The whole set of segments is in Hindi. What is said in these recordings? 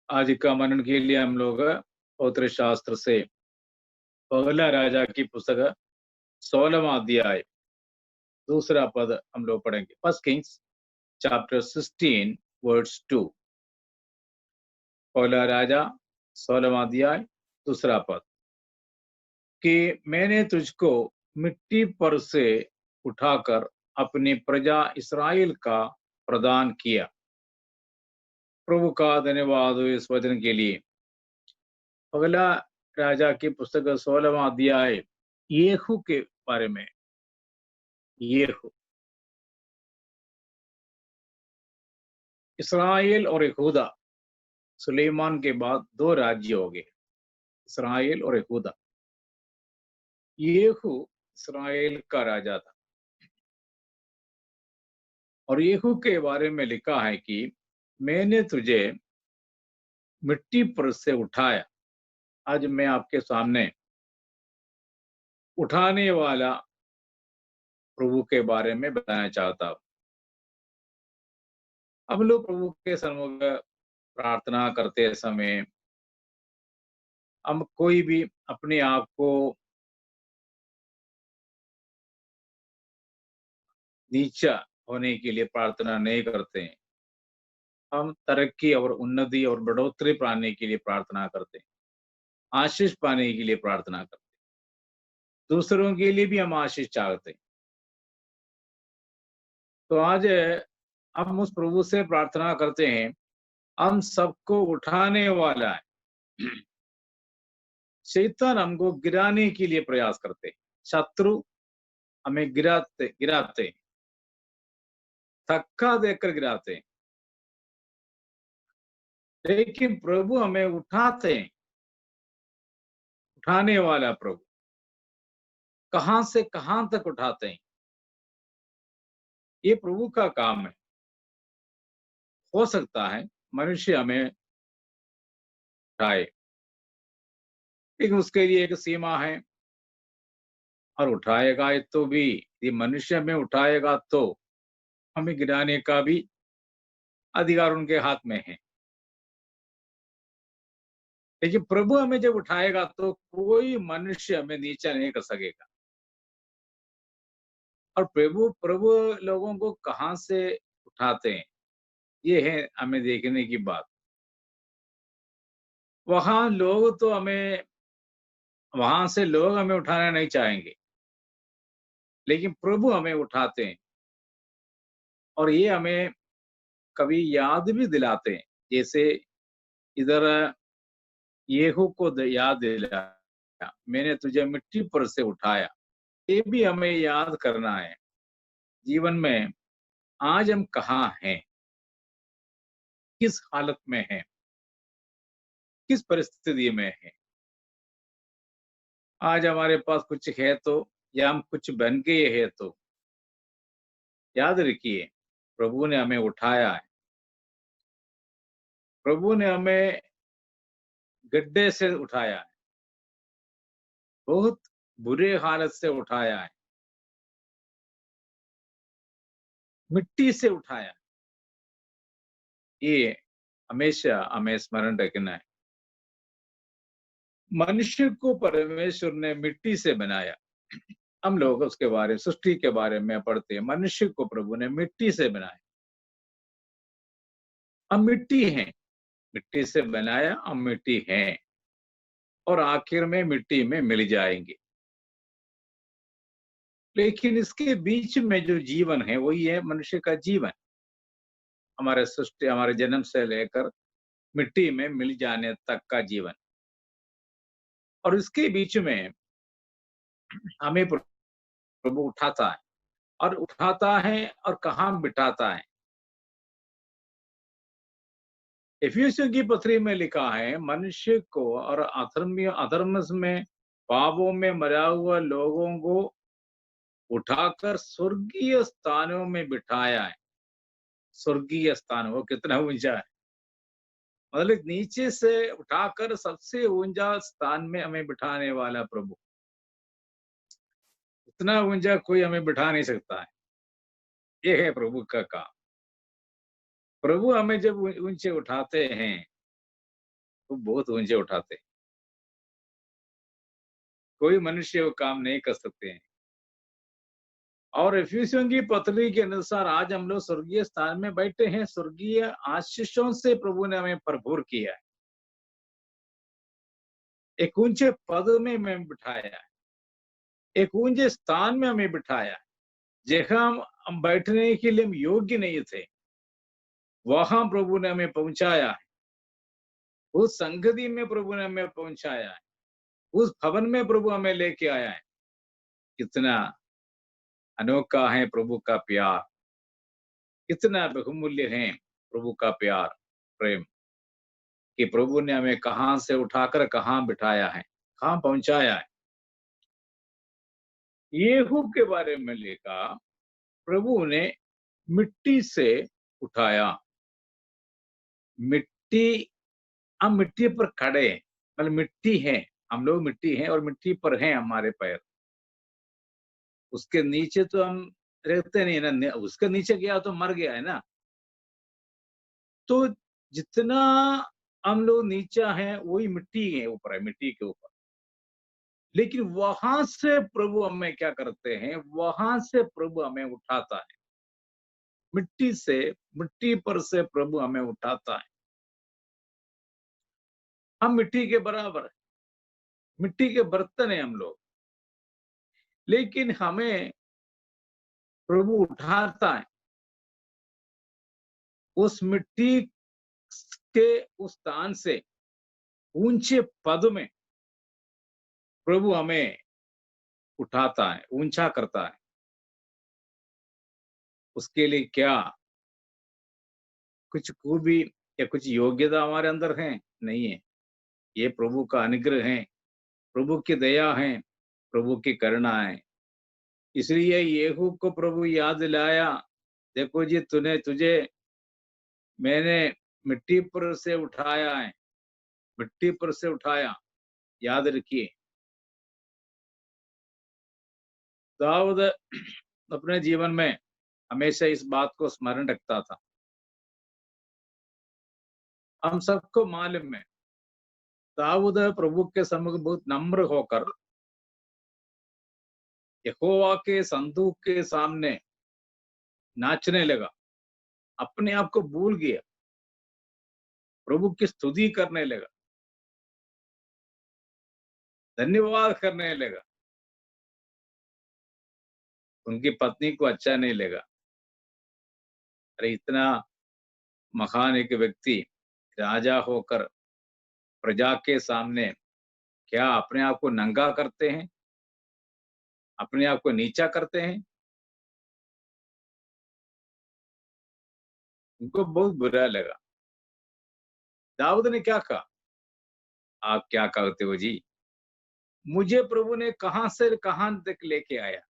आज का मनन के लिए हम लोग पवित्र शास्त्र से पहला राजा की पुस्तक 16वां अध्याय दूसरा पद हम लोग पढ़ेंगे। First Kings chapter 16 words 2। पहला राजा 16वां अध्याय दूसरा पद कि मैंने तुझको मिट्टी पर से उठाकर अपनी प्रजा इस्राएल का प्रदान किया। प्रभु का धन्यवाद हो इस वचन के लिए। पहला राजा की पुस्तक 16वां अध्याय येहू के बारे में। येहू इस्राएल और यहूदा, सुलेमान के बाद दो राज्य हो गए, इस्राएल और यहूदा। येहू इस्राएल का राजा था और येहू के बारे में लिखा है कि मैंने तुझे मिट्टी पर से उठाया। आज मैं आपके सामने उठाने वाला प्रभु के बारे में बताना चाहता हूं। हम लोग प्रभु के सम्मुख प्रार्थना करते समय हम कोई भी अपने आप को नीचा होने के लिए प्रार्थना नहीं करते हैं। हम तरक्की और उन्नति और बढ़ोतरी पाने के लिए प्रार्थना करते हैं, आशीष पाने के लिए प्रार्थना करते हैं, दूसरों के लिए भी हम आशीष चाहते हैं। तो आज हम उस प्रभु से प्रार्थना करते हैं, हम सबको उठाने वाला है। शैतान हमको गिराने के लिए प्रयास करते हैं, शत्रु हमें गिराते हैं, धक्का देकर गिराते हैं, लेकिन प्रभु हमें उठाते हैं। उठाने वाला प्रभु कहां से कहां तक उठाते हैं, ये प्रभु का काम है। हो सकता है मनुष्य हमें उठाए, लेकिन उसके लिए एक सीमा है। और उठाएगा तो भी, ये मनुष्य हमें उठाएगा तो हमें गिराने का भी अधिकार उनके हाथ में है। लेकिन प्रभु हमें जब उठाएगा तो कोई मनुष्य हमें नीचा नहीं कर सकेगा। और प्रभु प्रभु लोगों को कहां से उठाते हैं, ये है हमें देखने की बात। वहां से लोग हमें उठाना नहीं चाहेंगे, लेकिन प्रभु हमें उठाते हैं। और ये हमें कभी याद भी दिलाते हैं, जैसे इधर येहू को याद दिलाया, मैंने तुझे मिट्टी पर से उठाया। ये भी हमें याद करना है जीवन में, आज हम कहाँ हैं, किस हालत में हैं, किस परिस्थिति में हैं। आज हमारे पास कुछ है तो, या हम कुछ बन गए हैं तो याद रखिए, प्रभु ने हमें उठाया है। प्रभु ने हमें गड्ढे से उठाया है, बहुत बुरे हालत से उठाया है, मिट्टी से उठाया। ये हमेशा हमें स्मरण रखना है। मनुष्य को परमेश्वर ने मिट्टी से बनाया। हम लोग उसके बारे, सृष्टि के बारे में पढ़ते हैं, मनुष्य को प्रभु ने मिट्टी से बनाया। हम मिट्टी हैं, मिट्टी से बनाया, हम मिट्टी हैं और आखिर में मिट्टी में मिल जाएंगे। लेकिन इसके बीच में जो जीवन है वही है मनुष्य का जीवन। हमारे सृष्टि, हमारे जन्म से लेकर मिट्टी में मिल जाने तक का जीवन। और इसके बीच में हमें प्रभु उठाता है, और उठाता है और कहाँ बिठाता है। इफिसियों की पत्री में लिखा है, मनुष्य को और अधर्म में, पापों में मरा हुआ लोगों को उठाकर स्वर्गीय स्थानों में बिठाया है। स्वर्गीय स्थान, वो कितना ऊंचा है। मतलब नीचे से उठाकर सबसे ऊंचा स्थान में हमें बिठाने वाला प्रभु। इतना ऊंचा कोई हमें बिठा नहीं सकता है। ये है प्रभु का काम। प्रभु हमें जब ऊंचे उठाते हैं वो बहुत ऊंचे उठाते हैं। कोई मनुष्य वो काम नहीं कर सकते हैं। और इफिसियों की पत्री के अनुसार आज हम लोग स्वर्गीय स्थान में बैठे हैं, स्वर्गीय आशीषों से प्रभु ने हमें भरपूर किया है, एक ऊंचे पद में हमें बिठाया है, एक ऊंचे स्थान में हमें बिठाया है। जहां हम बैठने के लिए हम योग्य नहीं थे, वहां प्रभु ने हमें पहुंचाया है। उस संगति में प्रभु ने हमें पहुंचाया है, उस भवन में प्रभु हमें लेके आया है। कितना अनोखा है प्रभु का प्यार, कितना बहुमूल्य है प्रभु का प्यार, प्रेम, कि प्रभु ने हमें कहां से उठाकर कहां बिठाया है, कहां पहुंचाया है। येहू के बारे में लिखा, प्रभु ने मिट्टी से उठाया। मिट्टी, हम मिट्टी पर खड़े हैं, मतलब मिट्टी है, हम लोग मिट्टी हैं और मिट्टी पर हैं हमारे पैर। उसके नीचे तो हम रहते नहीं ना, उसके नीचे गया तो मर गया है ना। तो जितना हम लोग नीचा है वही मिट्टी है, ऊपर है, मिट्टी के ऊपर। लेकिन वहां से प्रभु हमें क्या करते हैं, वहां से प्रभु हमें उठाता है। मिट्टी से, मिट्टी पर से प्रभु हमें उठाता है। हम मिट्टी के बराबर है, मिट्टी के बर्तन है हम लोग, लेकिन हमें प्रभु उठाता है। उस मिट्टी के उस स्थान से ऊंचे पद में प्रभु हमें उठाता है, ऊंचा करता है। उसके लिए क्या कुछ खूबी या कुछ योग्यता हमारे अंदर है? नहीं है। ये प्रभु का अनुग्रह है, प्रभु की दया है, प्रभु की करुणा है। इसलिए येहू को प्रभु याद दिलाया, देखो जी, तुझे मैंने मिट्टी पर से उठाया है, मिट्टी पर से उठाया। याद रखिए, दाऊद अपने जीवन में हमेशा इस बात को स्मरण रखता था। हम सबको मालूम है, दाऊद प्रभु के सम्मुख बहुत नम्र होकर यहोवा के संदूक के सामने नाचने लगा, अपने आप को भूल गया, प्रभु की स्तुति करने लगा, धन्यवाद करने लगा। उनकी पत्नी को अच्छा नहीं लगा, अरे इतना महान एक व्यक्ति राजा होकर प्रजा के सामने क्या अपने आप को नंगा करते हैं, अपने आप को नीचा करते हैं। उनको बहुत बुरा लगा। दाऊद ने क्या कहा, आप क्या कहते हो जी, मुझे प्रभु ने कहां से कहां तक लेके आया,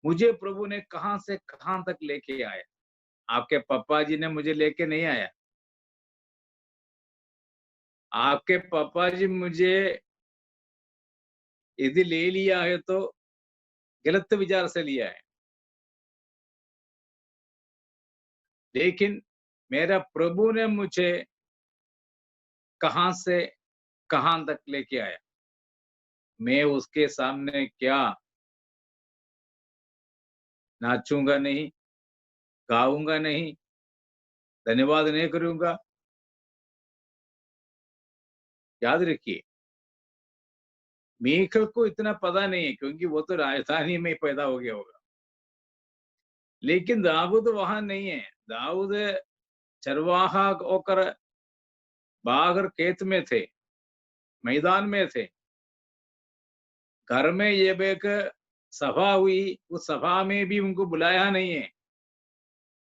मुझे प्रभु ने कहां से कहां तक लेके आया। आपके पापा जी ने मुझे लेके नहीं आया, आपके पापा जी मुझे यदि ले लिया है तो गलत विचार से लिया है, लेकिन मेरा प्रभु ने मुझे कहां से कहां तक लेके आया। मैं उसके सामने क्या नाचूंगा नहीं, गाऊंगा नहीं, धन्यवाद नहीं करूंगा? याद रखिए, मीकल को इतना पता नहीं है क्योंकि वो तो राजधानी में पैदा हो गया होगा, लेकिन दाऊद वहां नहीं है। दाऊद चरवाहा होकर बाग और खेत में थे, मैदान में थे। घर में ये एक सभा हुई, उस सभा में भी उनको बुलाया नहीं है,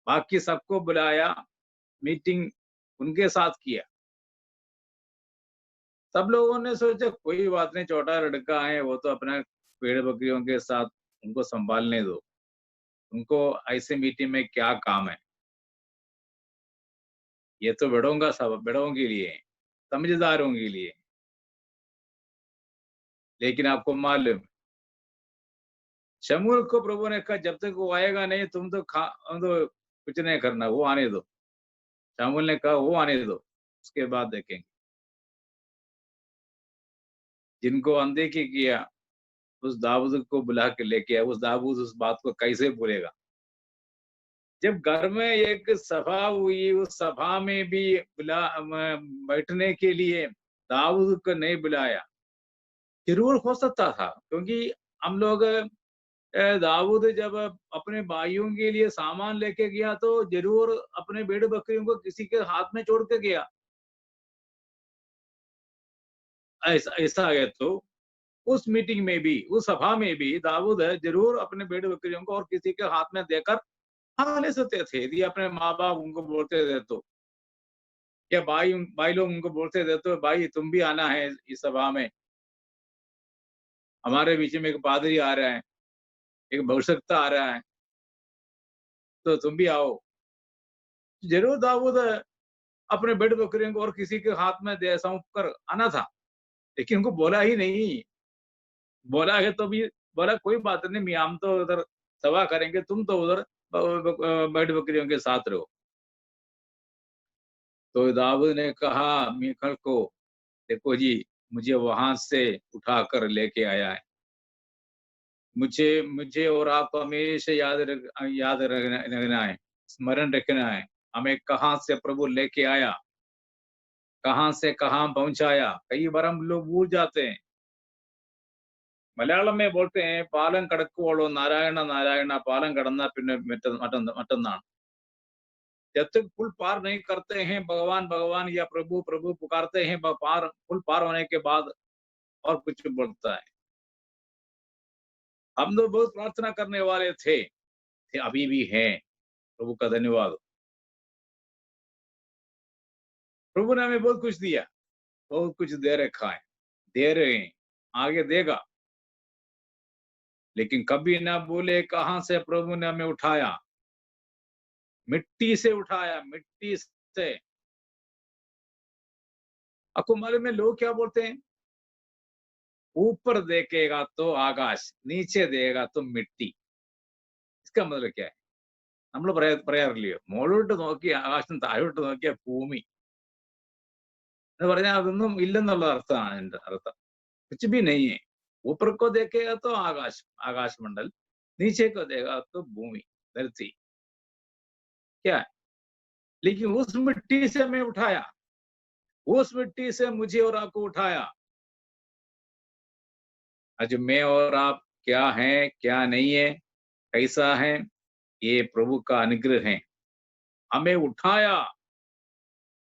बाकी सबको बुलाया, मीटिंग उनके साथ किया। सब लोगों ने सोचा कोई बात नहीं, छोटा लड़का है, वो तो अपना पेड़ बकरियों के साथ उनको संभालने दो, उनको ऐसे मीटिंग में क्या काम है, ये तो बड़ों के लिए है, समझदारों के लिए। लेकिन आपको मालूम, शमूएल को प्रभु ने कहा जब तक वो आएगा नहीं तुम तो कुछ नहीं करना, वो आने दो। शमूएल ने कहा वो आने दो, उसके बाद देखेंगे। जिनको अनदेखी किया, उस दाऊद को बुला के लेके आया। उस दाऊद उस बात को कैसे भूलेगा? जब घर में एक सभा हुई, उस सभा में भी बैठने के लिए दाऊद को नहीं बुलाया। ज़रूर हो सकता था, क्योंकि हम लोग दाऊद जब अपने भाइयों के लिए सामान लेके गया तो ज़रूर अपने भेड़-बकरियों को किसी के हाथ में छोड़ के गया। ऐसा ऐसा है तो उस मीटिंग में भी, उस सभा में भी दाऊद ज़रूर अपने भेड़-बकरियों को और किसी के हाथ में देकर हाँ, ले सकते थे। यदि अपने माँ-बाप उनको बोलते थे तो, या भाई लोग उनको बोलते थे तो भाई तुम भी आना है इस सभा में, हमारे बीच में एक पादरी आ रहा है, एक भविष्यवक्ता आ रहा है, तो तुम भी आओ। ज़रूर दाऊद अपने भेड़-बकरियों को और किसी के हाथ में दे सौंप कर आना था, लेकिन उनको बोला ही नहीं। बोला है तो भी बोला कोई बात नहीं, मियाँ हम तो उधर सभा करेंगे, तुम तो उधर भेड़-बकरियों के साथ रहो। तो दाऊद ने कहा मीकल को, देखो जी, मुझे वहाँ से उठाकर लेके आया है। मुझे मुझे और आपको हमेशा याद रखना है, स्मरण रखना है, हमें कहाँ से प्रभु लेके आया, कहाँ से कहाँ पहुँचाया। कई बार हम लोग भूल जाते हैं। मलयालम में बोलते हैं पालम कड़क्कुवोळो नारायण नारायण पालम कड़न्ना पिन्ने मट्टन्नाണ്। जब तक पुल पार नहीं करते हैं भगवान भगवान या प्रभु प्रभु पुकारते हैं, पुल पार होने के बाद और कुछ बोलता है। हम लोग बहुत प्रार्थना करने वाले थे, अभी भी हैं। प्रभु का धन्यवाद। प्रभु ने हमें बहुत कुछ दिया, बहुत कुछ दे रखा है, दे रहे हैं, आगे देगा। लेकिन कभी ना भूले कहाँ से प्रभु ने हमें उठाया। मिट्टी से उठाया, मिट्टी से। आपको मालूम है लोग क्या बोलते हैं? ऊपर देखेगा तो आकाश, नीचे देगा तो मिट्टी। इसका मतलब क्या है? നമ്മൾ പറയാറില്ലയോ, മുകളിലോട്ട് നോക്കി ആകാശം, താഴോട്ട് നോക്കിയ ഭൂമി എന്ന് പറഞ്ഞാൽ അതൊന്നും ഇല്ലെന്നുള്ള അർത്ഥമാണ് എന്റെ അർത്ഥം. कुछ भी नहीं है। ऊपर को देखेगा तो आकाश, आकाशमंडल, नीचे को देगा तो भूमि, धरती, क्या है? लेकिन उस मिट्टी से मैं उठाया, उस मिट्टी से मुझे और आपको उठाया। आज मैं और आप क्या हैं, क्या नहीं है, कैसा है, ये प्रभु का अनुग्रह है। हमें उठाया,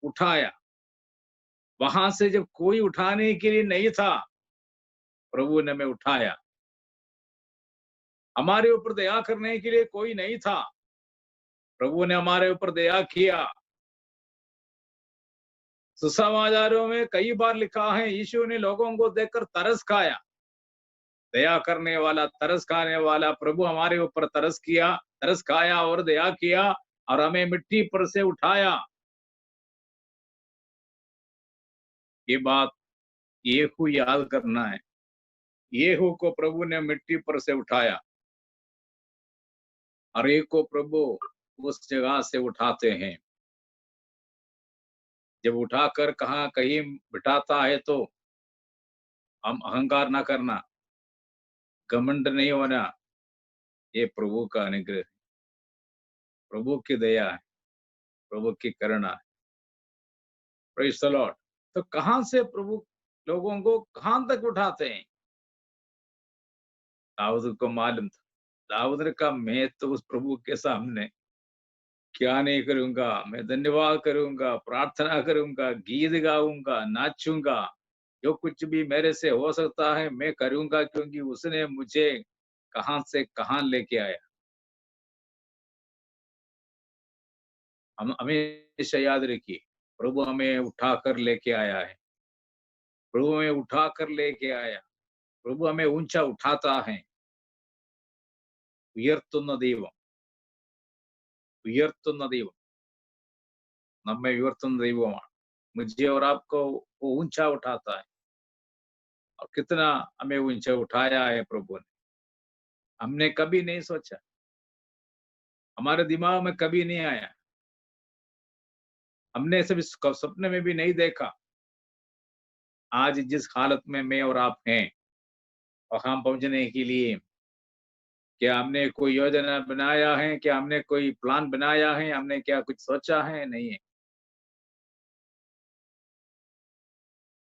उठाया। वहां से जब कोई उठाने के लिए नहीं था, प्रभु ने हमें उठाया। हमारे ऊपर दया करने के लिए कोई नहीं था, प्रभु ने हमारे ऊपर दया किया। सुसमाचारों में कई बार लिखा है, यीशु ने लोगों को देखकर तरस खाया। दया करने वाला, तरस खाने वाला प्रभु हमारे ऊपर तरस खाया और दया किया और हमें मिट्टी पर से उठाया। ये बात येहू याद करना है। येहू को प्रभु ने मिट्टी पर से उठाया और एक को प्रभु उस जगह से उठाते हैं। जब उठाकर कहीं बिठाता है तो हम अहंकार ना करना, घमंड नहीं होना। ये प्रभु का अनुग्रह है, प्रभु की दया है, प्रभु की करुणा है। Praise the Lord. तो कहाँ से प्रभु लोगों को कहाँ तक उठाते हैं? दाऊद को मालूम था। दाऊद ने कहा मैं तो उस प्रभु के सामने क्या नहीं करूँगा, मैं धन्यवाद करूँगा, प्रार्थना करूँगा, गीत गाऊँगा, नाचूँगा। जो कुछ भी मेरे से हो सकता है मैं करूँगा, क्योंकि उसने मुझे कहाँ से कहाँ लेके आया। हम हमेशा याद रखिए, प्रभु हमें उठाकर लेके आया है। प्रभु हमें उठाकर लेके आया। प्रभु हमें ऊँचा उठाता है। ഉയർത്തുന്ന ദൈവം, ഉയർത്തുന്ന ദൈവം, നമ്മെ ഉയർത്തുന്ന ദൈവമാണ്। मुझे और आपको वो ऊँचा उठाता है। और कितना हमें ऊँचा उठाया है प्रभु ने। हमने कभी नहीं सोचा, हमारे दिमाग में कभी नहीं आया, हमने सभी सपने में भी नहीं देखा आज जिस हालत में मैं और आप हैं, वहां पहुंचने के लिए क्या हमने कोई योजना बनाया है? क्या हमने कोई प्लान बनाया है? हमने क्या कुछ सोचा है? नहीं है।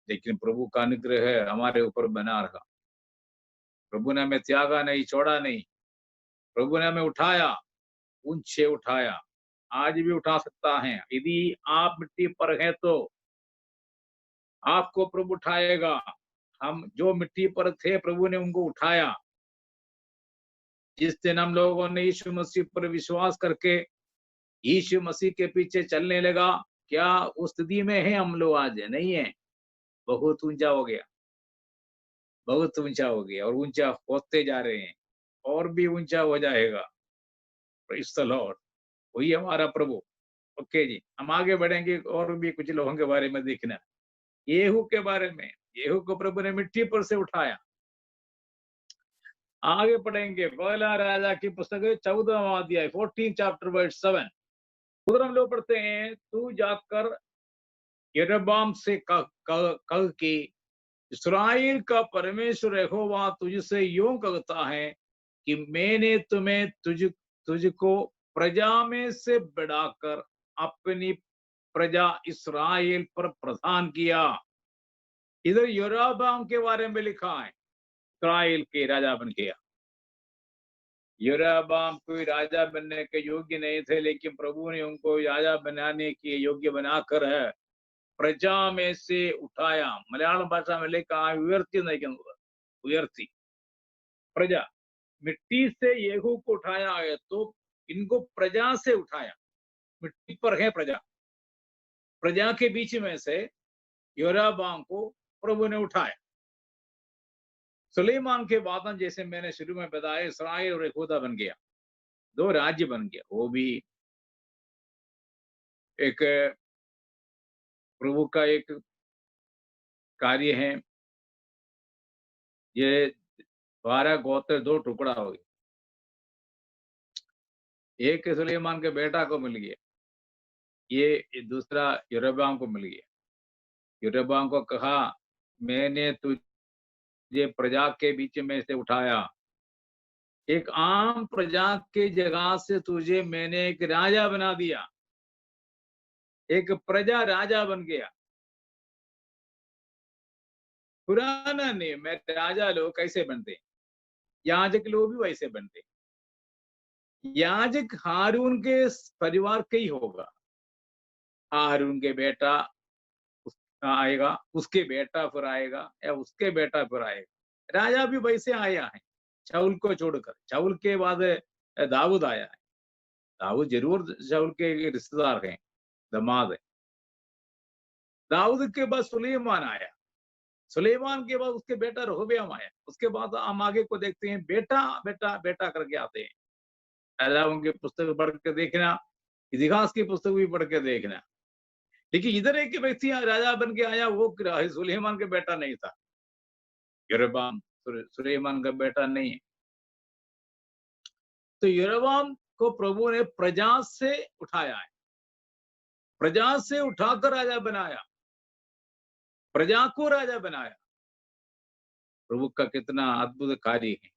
लेकिन प्रभु का अनुग्रह है हमारे ऊपर बना रहा। प्रभु ने हमें त्यागा नहीं, छोड़ा नहीं। प्रभु ने हमें उठाया, ऊंचे उठाया। आज भी उठा सकता है। यदि आप मिट्टी पर हैं तो आपको प्रभु उठाएगा। हम जो मिट्टी पर थे, प्रभु ने उनको उठाया। जिस दिन हम लोगों ने यीशु मसीह पर विश्वास करके यीशु मसीह के पीछे चलने लगा, क्या उस स्थिति में है हम लोग? आज नहीं है। बहुत ऊंचा हो गया, बहुत ऊंचा हो गया और ऊंचा होते जा रहे हैं, और भी ऊंचा हो जाएगा। Praise the Lord. वही हमारा प्रभु। ओके जी, हम आगे बढ़ेंगे और भी कुछ लोगों के बारे में देखना। येहू के बारे में, येहू को प्रभु ने मिट्टी पर से उठाया। आगे पढ़ेंगे पहला राजा की पुस्तक 14वां अध्याय 14 चैप्टर वर्स 7। उधर हम लोग पढ़ते हैं, तू जाकर यरोबाम से कह कि इस्राएल का परमेश्वर यहोवा तुझसे यूं कहता है कि मैंने तुम्हें तुझको प्रजा में से बढ़ाकर अपनी प्रजा इस्राएल पर प्रधान किया। इधर योराबाम के बारे में लिखा है, इस्राएल के राजा बन गया। योराबाम कोई राजा बनने के योग्य नहीं थे, लेकिन प्रभु ने उनको राजा बनाने के योग्य बनाकर है प्रजा में से उठाया। मलयालम भाषा में लिखा है उयर्ती नहीं कहूँगा, उयर्ती प्रजा। मिट्टी से येहू को उठाया है तो इनको प्रजा से उठाया। मिट्टी पर है प्रजा, प्रजा के बीच में से योराबाम को प्रभु ने उठाया। सुलेमान के बाद जैसे मैंने शुरू में बताया, इस्राएल और यहूदा बन गया, दो राज्य बन गया। वो भी एक प्रभु का एक कार्य है। ये 12 गोत्र दो टुकड़ा हो गया। एक सुलेमान के बेटा को मिल गया, ये दूसरा यरोबाम को मिल गया। यरोबाम को कहा, मैंने तुझे प्रजा के बीच में से उठाया, एक आम प्रजा के जगह से तुझे मैंने एक राजा बना दिया। एक प्रजा राजा बन गया। पुराना नियम में राजा लोग कैसे बनते? याजक लोग भी वैसे बनते। याजक हारून के परिवार का ही होगा। हारून के बेटा आएगा, उसके बेटा फिर आएगा, या उसके बेटा फिर आएगा। राजा भी वैसे आया है, शाऊल को छोड़कर। शाऊल के बाद दाऊद आया है। दाऊद जरूर शाऊल के रिश्तेदार हैं, दामाद है। दाऊद के बाद सुलेमान आया। सुलेमान के बाद उसके बेटा रहोबयाम आया। उसके बाद हम आगे को देखते हैं, बेटा बेटा बेटा करके आते हैं। राजाओं की पुस्तक पढ़ के देखना, इतिहास की पुस्तक भी पढ़ के देखना। लेकिन इधर एक व्यक्ति राजा बन के आया, वो सुलेमान का बेटा नहीं था। यरोबाम सुलेमान का बेटा नहीं है। तो यरोबाम को प्रभु ने प्रजा से उठाया है, प्रजा से उठाकर राजा बनाया, प्रजा को राजा बनाया। प्रभु का कितना अद्भुत कार्य है।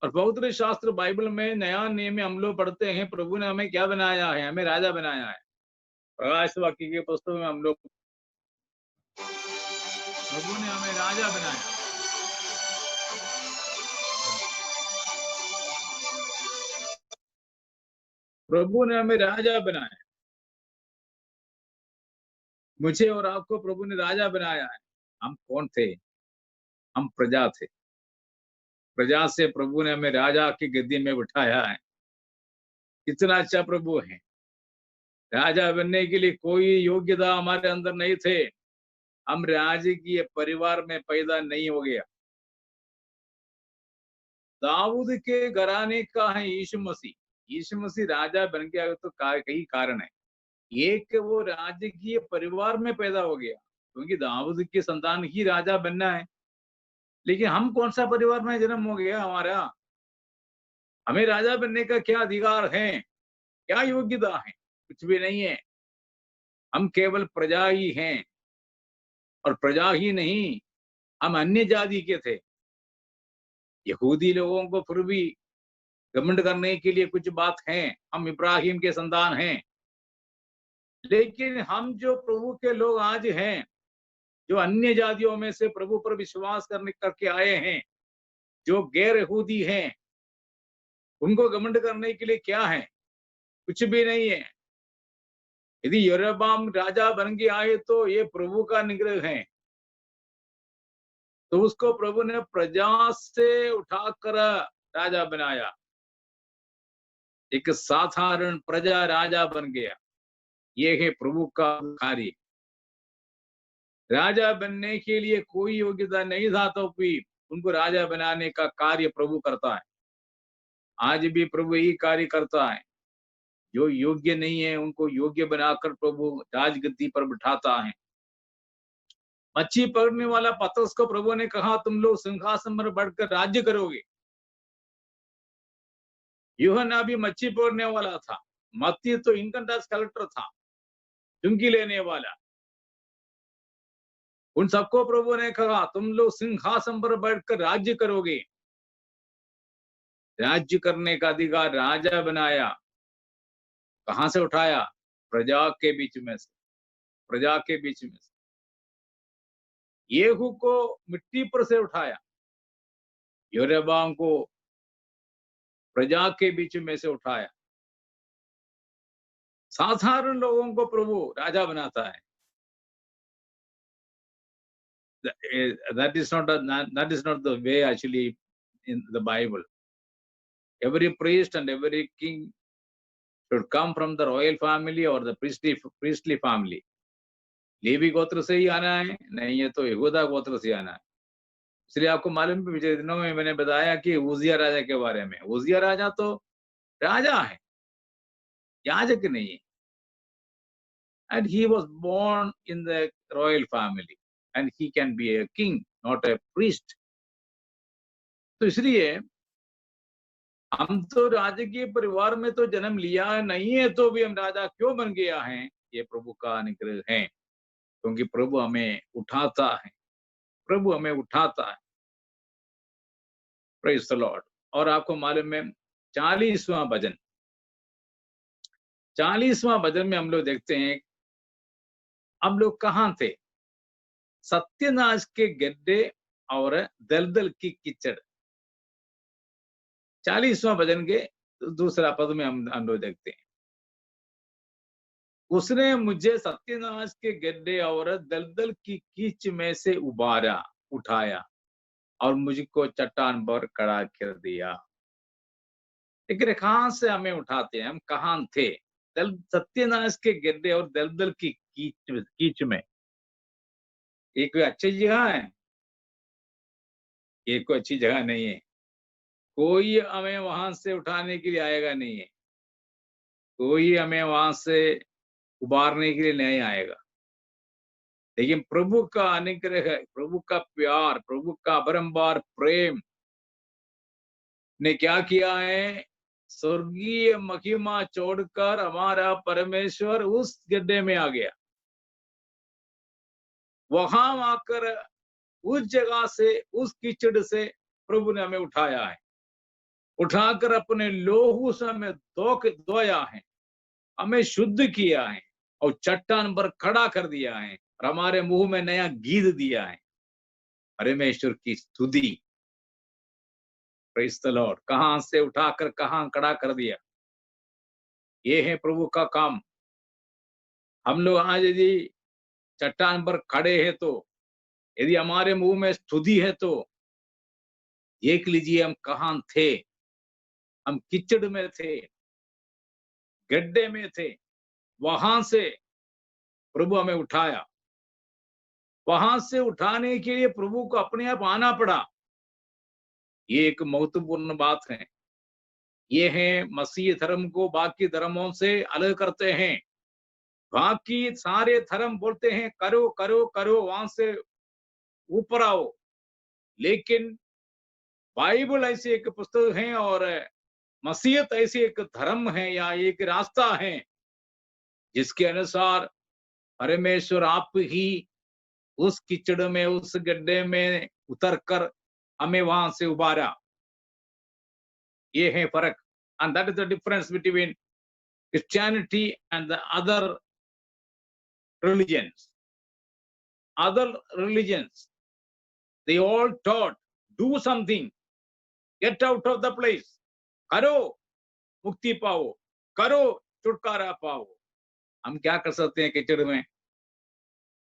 और पवित्र शास्त्र बाइबल में नया नियम में हम लोग पढ़ते हैं, प्रभु ने हमें क्या बनाया है? हमें राजा बनाया है। प्रकाश वाक्य के पुस्तक में हम लोग, प्रभु ने हमें राजा बनाया। प्रभु ने हमें राजा बनाया। मुझे और आपको प्रभु ने राजा बनाया है। हम कौन थे? हम प्रजा थे। प्रजा से प्रभु ने हमें राजा की गद्दी में बिठाया है। कितना अच्छा प्रभु है। राजा बनने के लिए कोई योग्यता हमारे अंदर नहीं थे। हम राजकीय परिवार में पैदा नहीं हो गया। दाऊद के घराने का है यीशु मसीह। यीशु मसीह राजा बन गया तो कई कारण है। एक, वो राजकीय परिवार में पैदा हो गया, क्योंकि दाऊद की संतान ही राजा बनना है। लेकिन हम कौन सा परिवार में जन्म हो गया हमारा? हमें राजा बनने का क्या अधिकार है? क्या योग्यता है? कुछ भी नहीं है। हम केवल प्रजा ही हैं। और प्रजा ही नहीं, हम अन्य जाति के थे। यहूदी लोगों को फिर भी घमंड करने के लिए कुछ बात है, हम इब्राहिम के संतान हैं। लेकिन हम जो प्रभु के लोग आज हैं, जो अन्य जातियों में से प्रभु पर विश्वास करके आए हैं, जो गैर यहूदी हैं, उनको घमंड करने के लिए क्या है? कुछ भी नहीं है। यदि यरोबाम राजा बन के आए तो ये प्रभु का निग्रह है। तो उसको प्रभु ने प्रजा से उठाकर राजा बनाया। एक साधारण प्रजा राजा बन गया। ये है प्रभु का कार्य। राजा बनने के लिए कोई योग्यता नहीं था तो भी उनको राजा बनाने का कार्य प्रभु करता है। आज भी प्रभु यही कार्य करता है। जो योग्य नहीं है उनको योग्य बनाकर प्रभु राजगद्दी पर बिठाता है। मच्छी पकड़ने वाला पतरस को प्रभु ने कहा, तुम लोग सिंहासन पर बैठकर राज्य करोगे। यूहन्ना भी मच्छी पकड़ने वाला था। मत्ती तो इनकम टैक्स कलेक्टर था, चुंगी लेने वाला। उन सबको प्रभु ने कहा, तुम लोग सिंहासन पर बैठकर राज्य करोगे। राज्य करने का अधिकार राजा बनाया। कहां से उठाया? प्रजा के बीच में से। प्रजा के बीच में से येहू को मिट्टी पर से उठाया। यरोबाम को प्रजा के बीच में से उठाया। साधारण लोगों को प्रभु राजा बनाता है। That is not the way actually in the Bible. Every priest and every king should come from the royal family or the priestly family. Levi गोत्र से ही आना है, नहीं है तो यहूदा गोत्र से आना है। इसलिए आपको मालूम है, पिछले दिनों में मैंने बताया कि उजिया राजा के बारे में। उजिया राजा तो राजा है, याजक नहीं है। And he was born in the royal family and he can be a king, not a priest. तो इसलिए हम तो राजकीय परिवार में तो जन्म लिया नहीं है, तो भी हम राजा क्यों बन गया है? ये प्रभु का अनुग्रह है, क्योंकि प्रभु हमें उठाता है। प्रभु हमें उठाता है। Praise the Lord. और आपको मालूम है 40वां भजन, 40वां भजन में हम लोग देखते हैं, हम लोग कहां थे? सत्यनाश के गड्ढे और दलदल की कीचड़। 40वां भजन के दूसरा पद में हम लोग देखते हैं, उसने मुझे सत्यनाश के गड्ढे और दलदल की कीच में से उबारा, उठाया और मुझको चट्टान पर खड़ा कर दिया। लेकिन कहां से हमें उठाते हैं? हम कहां थे? सत्यनाश के गड्ढे और दलदल की कीच में। ये कोई अच्छी जगह है? ये कोई अच्छी जगह नहीं है। कोई हमें वहां से उठाने के लिए आएगा नहीं है। कोई हमें वहां से उबारने के लिए नहीं आएगा। लेकिन प्रभु का अनुग्रह, प्रभु का प्यार, प्रभु का अपरंपार प्रेम ने क्या किया है? स्वर्गीय महिमा छोड़कर हमारा परमेश्वर उस गड्ढे में आ गया। वहां आकर उस जगह से, उस कीचड़ से प्रभु ने हमें उठाया है। उठाकर अपने लोहू से हमें धोया है, हमें शुद्ध किया है और चट्टान पर खड़ा कर दिया है और हमारे मुंह में नया गीत दिया है। परमेश्वर की स्तुति। Praise the Lord. कहां से उठाकर कहां खड़ा कर दिया। ये है प्रभु का काम। हम लोग आज यदि चट्टान पर खड़े हैं तो, यदि हमारे मुंह में स्तुति है तो देख लीजिए हम कहां थे। हम कीचड़ में थे, गड्ढे में थे। वहां से प्रभु हमें उठाया। वहां से उठाने के लिए प्रभु को अपने आप आना पड़ा। ये एक महत्वपूर्ण बात है। ये है मसीह धर्म को बाकी धर्मों से अलग करते हैं। बाकी सारे धर्म बोलते हैं करो करो करो, वहां से ऊपर आओ। लेकिन बाइबल ऐसी एक पुस्तक है और मसीहत ऐसी एक धर्म है या एक रास्ता है जिसके अनुसार परमेश्वर आप ही उस कीचड़ में, उस गड्ढे में उतरकर हमें वहां से उबारा। ये है फर्क। And that is the difference between Christianity and the other religions. Other religions, they all taught, do something, get out of the place, करो मुक्ति पाओ, करो छुटकारा पाओ। हम क्या कर सकते हैं कीचड़ में,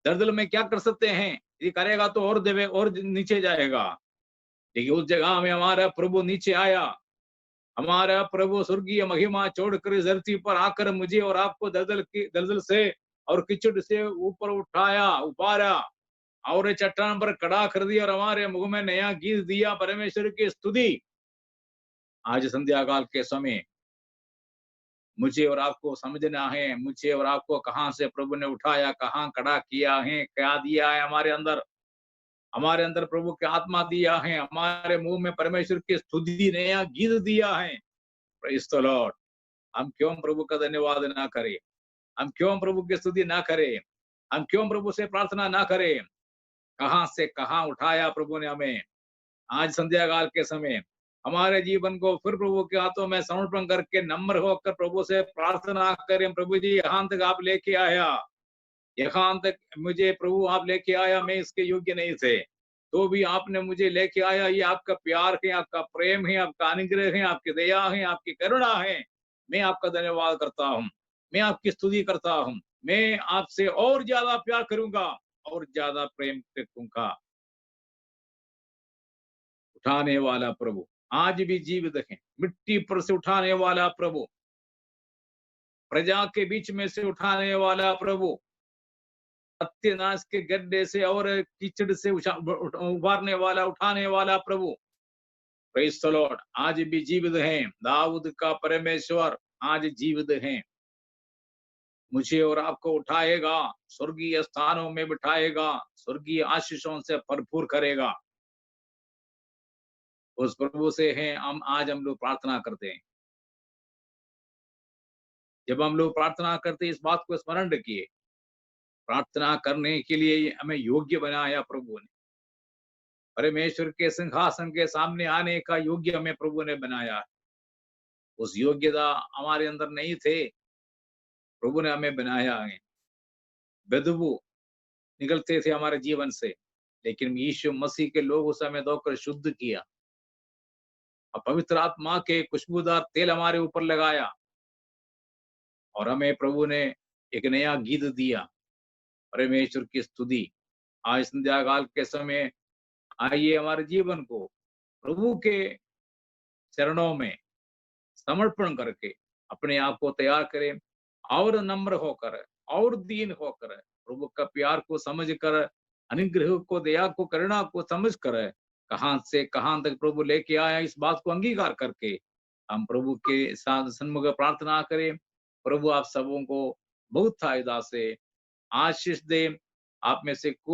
दलदल में क्या कर सकते हैं? ये करेगा तो और देवे और नीचे जाएगा। लेकिन उस जगह में हमारा प्रभु नीचे आया। हमारा प्रभु स्वर्गीय महिमा छोड़कर इस धरती पर आकर मुझे और आपको दलदल से और कीचड़ से ऊपर उठाया, उबारा और चट्टान पर खड़ा कर दिया और हमारे मुंह में नया गीत दिया। परमेश्वर की स्तुति। आज संध्या काल के समय मुझे और आपको समझना है, मुझे और आपको कहां से प्रभु ने उठाया, कहां खड़ा किया है, क्या दिया है हमारे अंदर प्रभु की आत्मा दिया है, हमारे मुंह में परमेश्वर की स्तुति नया गीत दिया है। Praise the Lord. हम क्यों प्रभु का धन्यवाद ना करें? हम क्यों प्रभु की स्तुति ना करें? हम क्यों प्रभु से प्रार्थना ना करें? कहां से कहां उठाया प्रभु ने हमें। आज संध्या काल के समय हमारे जीवन को फिर प्रभु के हाथों में समर्पण करके नम्र होकर प्रभु से प्रार्थना करें। प्रभु जी, यहाँ तक आप लेके आया, यहाँ तक मुझे प्रभु आप लेके आया, मैं इसके योग्य नहीं थे, तो भी आपने मुझे लेके आया। ये आपका प्यार है, आपका प्रेम है, आपका अनुग्रह है, आपकी दया है, आपकी करुणा है। मैं आपका धन्यवाद करता हूँ, मैं आपकी स्तुति करता हूँ। मैं आपसे और ज्यादा प्यार करूंगा और ज्यादा प्रेम रखूंगा। उठाने वाला प्रभु आज भी जीवित है। मिट्टी पर से उठाने वाला प्रभु, प्रजा के बीच में से उठाने वाला प्रभु, सत्यनाश के गड्ढे से और कीचड़ से उबारने वाला, उठाने वाला प्रभु। Praise the Lord. आज भी जीवित हैं। दाऊद का परमेश्वर आज जीवित हैं। मुझे और आपको उठाएगा, स्वर्गीय स्थानों में बिठाएगा, स्वर्गीय आशीषों से भरपूर करेगा। उस प्रभु से हैं हम लोग प्रार्थना करते हैं। जब हम लोग प्रार्थना करते इस बात को स्मरण रखिए, प्रार्थना करने के लिए हमें योग्य बनाया प्रभु ने। परमेश्वर के सिंहासन के सामने आने का योग्य हमें प्रभु ने बनाया। उस योग्यता हमारे अंदर नहीं थे, प्रभु ने हमें बनाया है। बदबू निकलते थे हमारे जीवन से, लेकिन यीशु मसीह के लोग उस समय धोकर शुद्ध किया और पवित्र आत्मा के खुशबूदार तेल हमारे ऊपर लगाया और हमें प्रभु ने एक नया गीत दिया। परमेश्वर की स्तुति। आज संध्या काल के समय आइए हमारे जीवन को प्रभु के चरणों में समर्पण करके अपने आप को तैयार करें और नम्र होकर और दीन होकर प्रभु का प्यार को समझकर, अनुग्रह को, दया को, करुणा को समझकर कहां से कहां तक प्रभु लेके आया, इस बात को अंगीकार करके हम प्रभु के साथ सन्मुख प्रार्थना करें। प्रभु आप सबों को बहुत फायदा से आशीष दे। आप में से कोई